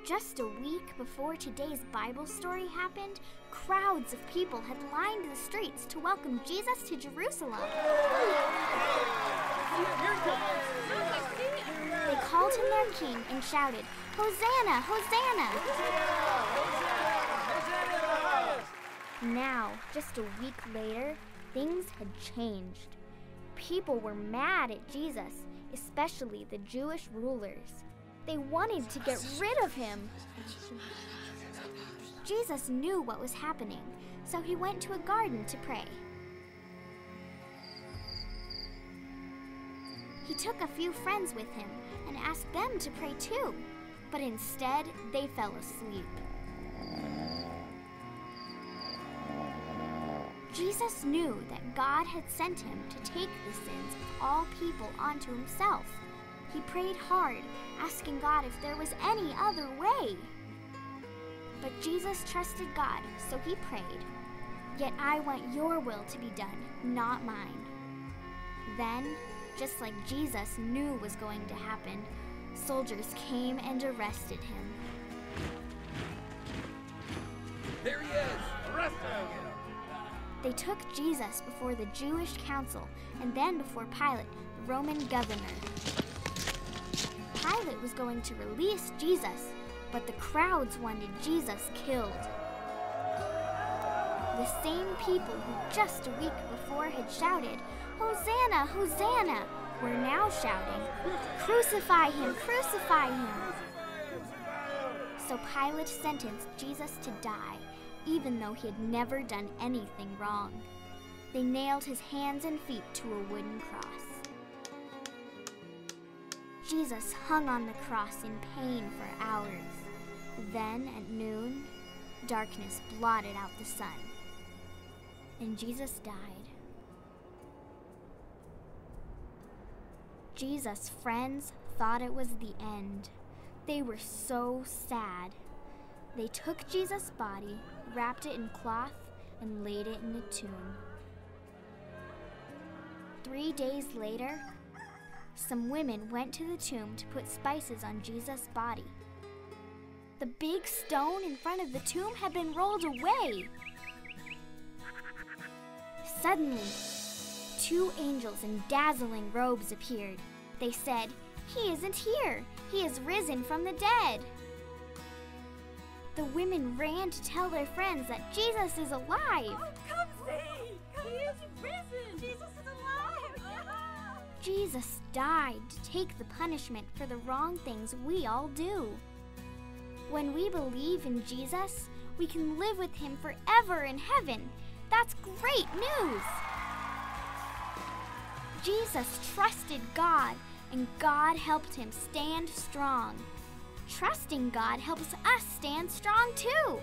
Just a week before today's Bible story happened, crowds of people had lined the streets to welcome Jesus to Jerusalem. They called him their king and shouted, "Hosanna, Hosanna!" Now, just a week later, things had changed. People were mad at Jesus, especially the Jewish rulers. They wanted to get rid of him. Jesus knew what was happening, so he went to a garden to pray. He took a few friends with him and asked them to pray too, but instead they fell asleep. Jesus knew that God had sent him to take the sins of all people onto himself. He prayed hard, asking God if there was any other way. But Jesus trusted God, so he prayed, "Yet I want your will to be done, not mine." Then, just like Jesus knew was going to happen, soldiers came and arrested him. There he is! Arrest him! They took Jesus before the Jewish council and then before Pilate, the Roman governor. Pilate was going to release Jesus, but the crowds wanted Jesus killed. The same people who just a week before had shouted, "Hosanna, Hosanna," were now shouting, "Crucify him, crucify him." So Pilate sentenced Jesus to die, even though he had never done anything wrong. They nailed his hands and feet to a wooden cross. Jesus hung on the cross in pain for hours. Then, at noon, darkness blotted out the sun, and Jesus died. Jesus' friends thought it was the end. They were so sad. They took Jesus' body, wrapped it in cloth, and laid it in a tomb. 3 days later, some women went to the tomb to put spices on Jesus' body. The big stone in front of the tomb had been rolled away. Suddenly, 2 angels in dazzling robes appeared. They said, "He isn't here. He is risen from the dead." The women ran to tell their friends that Jesus is alive. Oh, come see! He is risen! Jesus is alive! Yeah. Jesus died to take the punishment for the wrong things we all do. When we believe in Jesus, we can live with him forever in heaven. That's great news! Jesus trusted God, and God helped him stand strong. Trusting God helps us stand strong too.